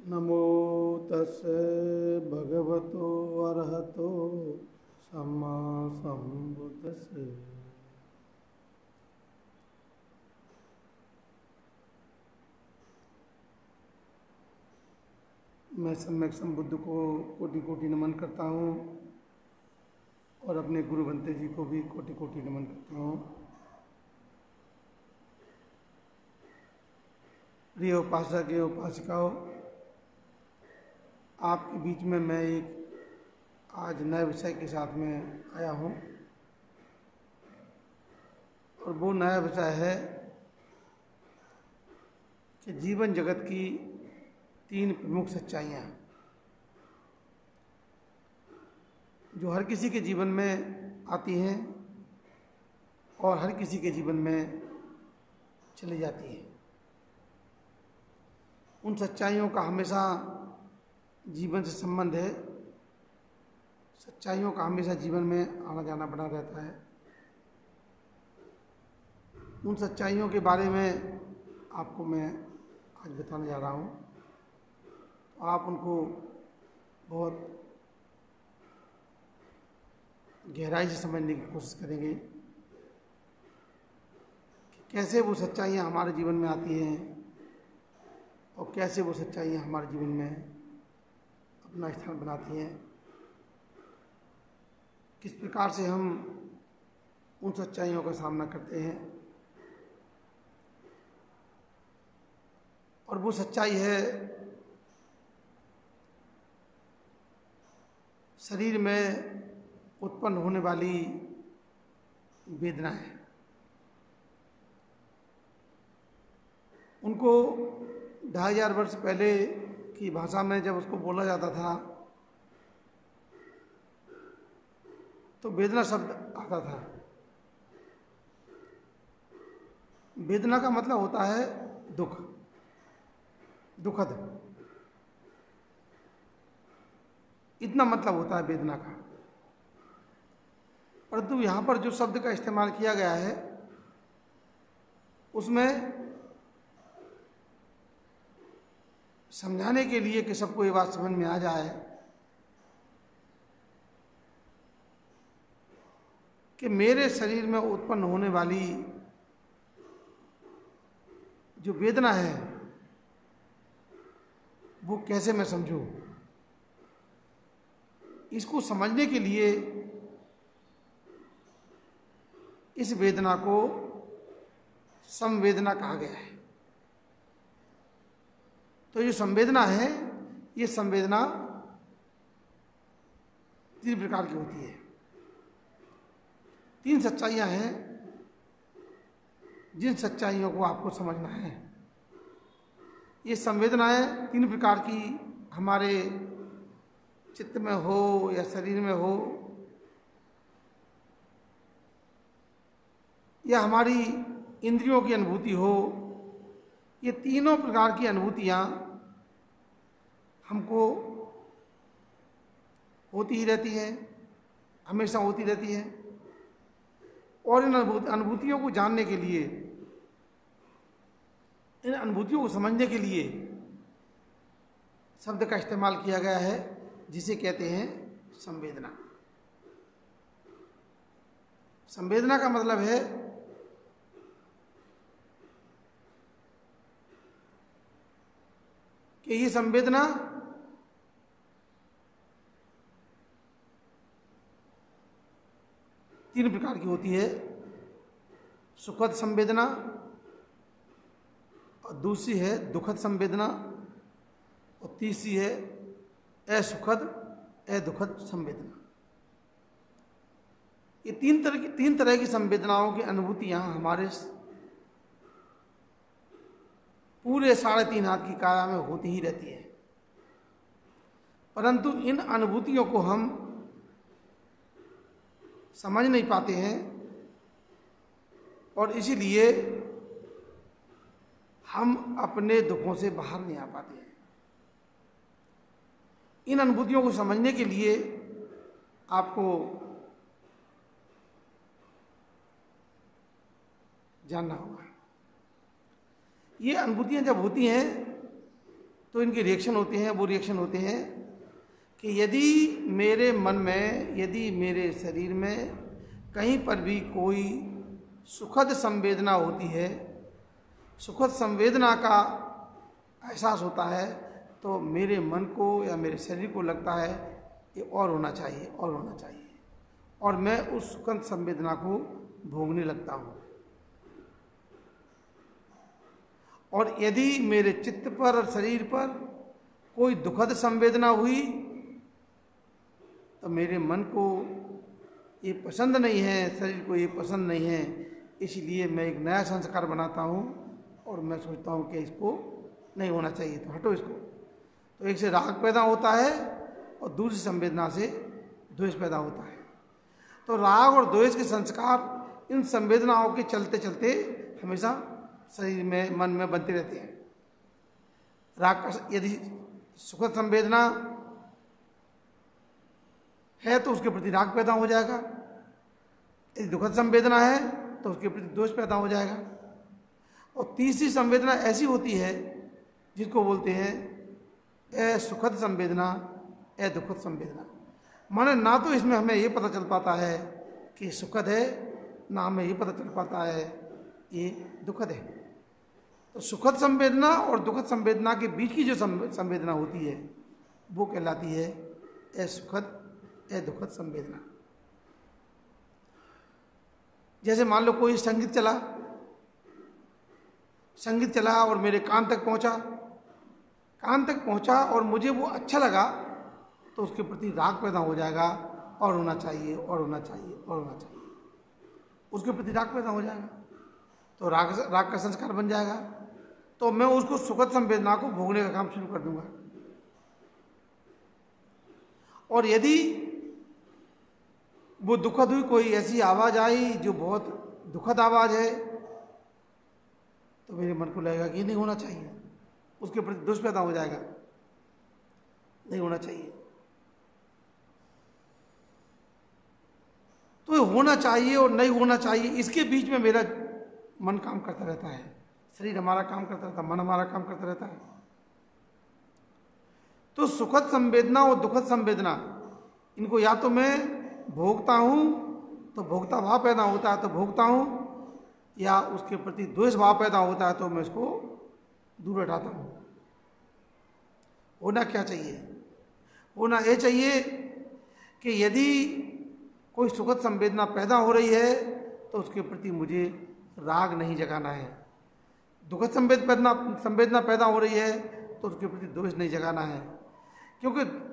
नमो तस्से भगवतो अरहतो सम्मा सम्बुद्धस्से। मैं सम्यक संबुद्ध को कोटि कोटि नमन करता हूँ और अपने गुरु बंते जी को भी कोटि कोटि नमन करता हूँ। प्रिय उपासक एवं उपासिकाओं, आपके बीच में मैं एक आज नए विषय के साथ में आया हूँ और वो नया विषय है कि जीवन जगत की तीन प्रमुख सच्चाइयाँ जो हर किसी के जीवन में आती हैं और हर किसी के जीवन में चली जाती हैं। उन सच्चाइयों का हमेशा जीवन से संबंध है। सच्चाइयों का हमेशा जीवन में आना जाना बना रहता है। उन सच्चाइयों के बारे में आपको मैं आज बताने जा रहा हूँ। आप उनको बहुत गहराई से समझने की कोशिश करेंगे कि कैसे वो सच्चाइयाँ हमारे जीवन में आती हैं और कैसे वो सच्चाइयाँ हमारे जीवन में अपना स्थान बनाती हैं। किस प्रकार से हम उन सच्चाइयों का सामना करते हैं। और वो सच्चाई है शरीर में उत्पन्न होने वाली वेदनाएं। उनको 2500 वर्ष पहले की भाषा में जब उसको बोला जाता था तो वेदना शब्द आता था। वेदना का मतलब होता है दुख, दुखद, इतना मतलब होता है वेदना का। परंतु यहाँ पर जो शब्द का इस्तेमाल किया गया है उसमें समझाने के लिए कि सबको ये बात समझ में आ जाए कि मेरे शरीर में उत्पन्न होने वाली जो वेदना है वो कैसे मैं समझूं। इसको समझने के लिए इस वेदना को संवेदना कहा गया है। तो ये संवेदना है, ये संवेदना तीन प्रकार की होती है। तीन सच्चाइयाँ हैं जिन सच्चाइयों को आपको समझना है। ये संवेदनाएं तीन प्रकार की हमारे चित्त में हो या शरीर में हो या हमारी इंद्रियों की अनुभूति हो, ये तीनों प्रकार की अनुभूतियाँ हमको होती ही रहती हैं, हमेशा होती रहती हैं। और इन अनुभूतियों को जानने के लिए, इन अनुभूतियों को समझने के लिए शब्द का इस्तेमाल किया गया है जिसे कहते हैं संवेदना। संवेदना का मतलब है कि ये संवेदना तीन प्रकार की होती है। सुखद संवेदना, और दूसरी है दुखद संवेदना, और तीसरी है असुखद दुखद संवेदना। ये तीन तरह की संवेदनाओं की अनुभूतियां हमारे पूरे 3.5 हाथ की काया में होती ही रहती है। परंतु इन अनुभूतियों को हम समझ नहीं पाते हैं और इसीलिए हम अपने दुखों से बाहर नहीं आ पाते हैं। इन अनुभूतियों को समझने के लिए आपको जानना होगा। ये अनुभूतियां जब होती हैं तो इनके रिएक्शन होते हैं। वो रिएक्शन होते हैं कि यदि मेरे मन में, यदि मेरे शरीर में कहीं पर भी कोई सुखद संवेदना होती है, सुखद संवेदना का एहसास होता है, तो मेरे मन को या मेरे शरीर को लगता है ये और होना चाहिए, और होना चाहिए, और मैं उस सुखद संवेदना को भोगने लगता हूँ। और यदि मेरे चित्त पर और शरीर पर कोई दुखद संवेदना हुई तो मेरे मन को ये पसंद नहीं है, शरीर को ये पसंद नहीं है, इसलिए मैं एक नया संस्कार बनाता हूँ और मैं सोचता हूँ कि इसको नहीं होना चाहिए, तो हटो इसको। तो एक से राग पैदा होता है और दूसरी संवेदना से द्वेष पैदा होता है। तो राग और द्वेष के संस्कार इन संवेदनाओं के चलते चलते हमेशा शरीर में, मन में बनते रहते हैं। राग का यदि सुखद संवेदना है तो उसके प्रति राग पैदा हो जाएगा, यदि दुखद संवेदना है तो उसके प्रति द्वेष पैदा हो जाएगा। और तीसरी संवेदना ऐसी होती है जिसको बोलते हैं असुखद संवेदना, दुखद संवेदना। माने ना तो इसमें हमें ये पता चल पाता है कि सुखद है, ना हमें ये पता चल पाता है ये दुखद है। तो सुखद संवेदना और दुखद संवेदना के बीच की जो संवेदना होती है वो कहलाती है असुखद दुखद संवेदना। जैसे मान लो कोई संगीत चला और मेरे कान तक पहुंचा और मुझे वो अच्छा लगा, तो उसके प्रति राग पैदा हो जाएगा, और होना चाहिए, और होना चाहिए, और होना चाहिए, उसके प्रति राग पैदा हो जाएगा। तो राग का संस्कार बन जाएगा, तो मैं उसको सुखद संवेदना को भोगने का काम शुरू कर दूंगा। और यदि वो दुखद हुई, कोई ऐसी आवाज आई जो बहुत दुखद आवाज है, तो मेरे मन को लगेगा कि ये नहीं होना चाहिए, उसके प्रति द्वेष पैदा हो जाएगा, नहीं होना चाहिए। तो होना चाहिए और नहीं होना चाहिए, इसके बीच में मेरा मन काम करता रहता है, शरीर हमारा काम करता रहता है, मन हमारा काम करता रहता है। तो सुखद संवेदना और दुखद संवेदना, इनको या तो मैं भोगता हूं तो भोक्ता भाव पैदा होता है तो भोगता हूं, या उसके प्रति द्वेष भाव पैदा होता है तो मैं इसको दूर हटाता हूं। होना क्या चाहिए? होना ये चाहिए कि यदि कोई सुखद संवेदना पैदा हो रही है तो उसके प्रति मुझे राग नहीं जगाना है, दुखद संवेदना पैदा हो रही है तो उसके प्रति द्वेष नहीं जगाना है। क्योंकि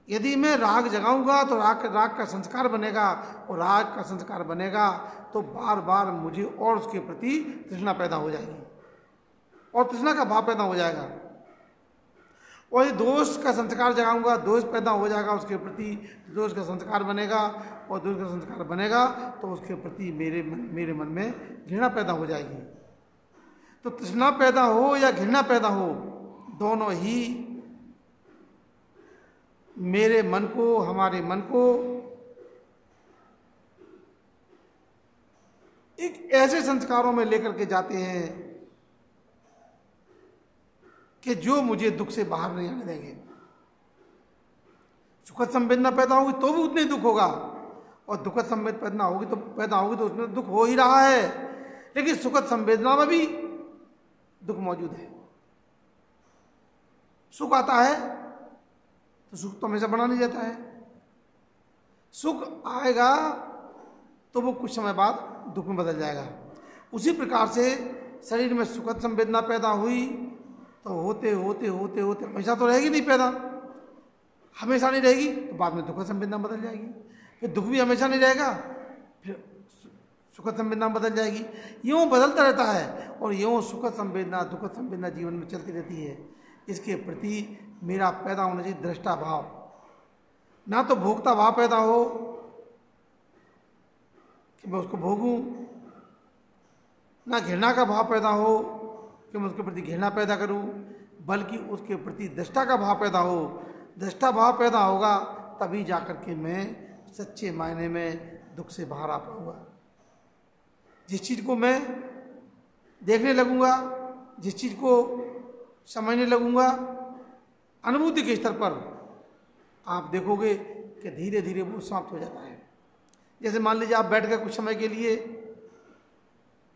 यदि मैं राग जगाऊंगा तो राग का संस्कार बनेगा, और राग का संस्कार बनेगा तो बार बार मुझे और उसके प्रति तृष्णा पैदा हो जाएगी, और तृष्णा का भाव पैदा हो जाएगा। और ये दोष का संस्कार जगाऊंगा, दोष पैदा हो जाएगा उसके प्रति, दोष का संस्कार बनेगा, और दोष का संस्कार बनेगा तो उसके प्रति मेरे मन में घृणा पैदा हो जाएगी। तो तृष्णा पैदा हो या घृणा पैदा हो, दोनों ही मेरे मन को, हमारे मन को एक ऐसे संस्कारों में लेकर के जाते हैं कि जो मुझे दुख से बाहर नहीं आने देंगे। सुखद संवेदना पैदा होगी तो भी उतने दुख होगा, और दुखद संवेदना पैदा होगी तो उसमें दुख हो ही रहा है, लेकिन सुखद संवेदना में भी दुख मौजूद है। सुख आता है तो सुख तो हमेशा बना नहीं जाता है, सुख आएगा तो वो कुछ समय बाद दुख में बदल जाएगा। उसी प्रकार से शरीर में सुखद संवेदना पैदा हुई तो होते होते होते होते हमेशा तो रहेगी नहीं पैदा, हमेशा नहीं रहेगी, तो बाद में दुखद संवेदना बदल जाएगी, फिर दुख भी हमेशा नहीं रहेगा, फिर सुखद संवेदना बदल जाएगी। यूँ बदलता रहता है, और यूँ सुखद संवेदना दुखद संवेदना जीवन में चलती रहती है। इसके प्रति मेरा पैदा होना चाहिए दृष्टा भाव, ना तो भोक्ता भाव पैदा हो कि मैं उसको भोगूं, ना घृणा का भाव पैदा हो कि मैं उसके प्रति घृणा पैदा करूं, बल्कि उसके प्रति दृष्टा का भाव पैदा हो। दृष्टा भाव पैदा होगा तभी जाकर के मैं सच्चे मायने में दुख से बाहर आ पाऊंगा। जिस चीज़ को मैं देखने लगूंगा, जिस चीज़ को समझने लगूंगा, अनुभूति के स्तर पर आप देखोगे कि धीरे धीरे वो समाप्त हो जाता है। जैसे मान लीजिए आप बैठ गए कुछ समय के लिए,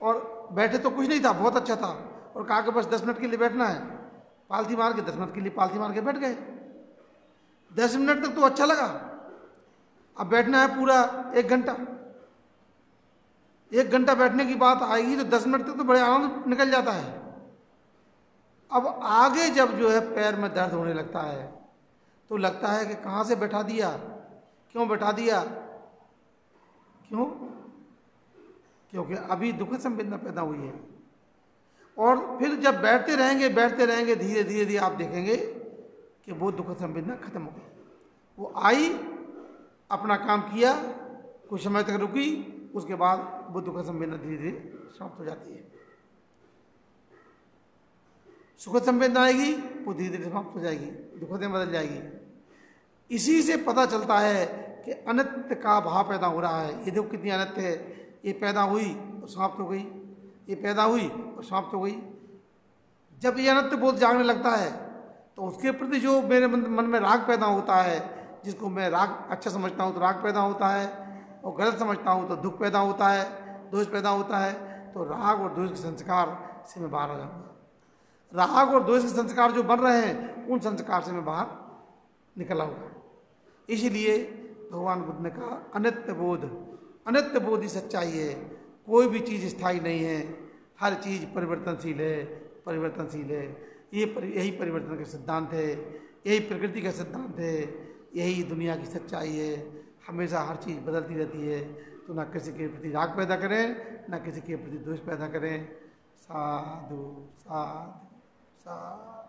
और बैठे तो कुछ नहीं था, बहुत अच्छा था, और कहा कि बस 10 मिनट के लिए बैठना है, पालथी मार के 10 मिनट के लिए पालथी मार के बैठ गए। 10 मिनट तक तो अच्छा लगा, अब बैठना है पूरा 1 घंटा। 1 घंटा बैठने की बात आएगी तो 10 मिनट तक तो बड़े आनंद निकल जाता है। अब आगे जब जो है पैर में दर्द होने लगता है तो लगता है कि कहाँ से बैठा दिया, क्यों बैठा दिया, क्यों? क्योंकि अभी दुखद संवेदना पैदा हुई है। और फिर जब बैठते रहेंगे धीरे धीरे आप देखेंगे कि वो दुखद संवेदना खत्म हो गई। वो आई, अपना काम किया, कुछ समय तक रुकी, उसके बाद वो दुखद संवेदना धीरे धीरे समाप्त हो जाती है। सुखद संवेदना आएगी, वो धीरे धीरे समाप्त हो जाएगी, दुखद में बदल जाएगी। इसी से पता चलता है कि अनित्य का भाव पैदा हो रहा है। ये देखो कितनी अनित्य है, ये पैदा हुई और समाप्त हो गई, ये पैदा हुई और समाप्त हो गई। जब ये अनित्य बोध जागने लगता है तो उसके प्रति जो मेरे मन में राग पैदा होता है, जिसको मैं राग अच्छा समझता हूँ तो राग पैदा होता है, और गलत समझता हूँ तो दुख पैदा होता है, दोष पैदा होता है। तो राग और द्वेष के संस्कार से मैं बाहर आ जाऊँगा। राग और द्वेष के संस्कार जो बन रहे हैं, उन संस्कार से मैं बाहर निकल आऊँगा। इसीलिए भगवान बुद्ध ने कहा अनित्य बोध ही सच्चाई है। कोई भी चीज़ स्थायी नहीं है, हर चीज़ परिवर्तनशील है। यही परिवर्तन का सिद्धांत है, यही प्रकृति का सिद्धांत है, यही दुनिया की सच्चाई है। हमेशा हर चीज़ बदलती रहती है। तो ना किसी के प्रति राग पैदा करें, ना किसी के प्रति द्वेष पैदा करें। साधु साधु साधु।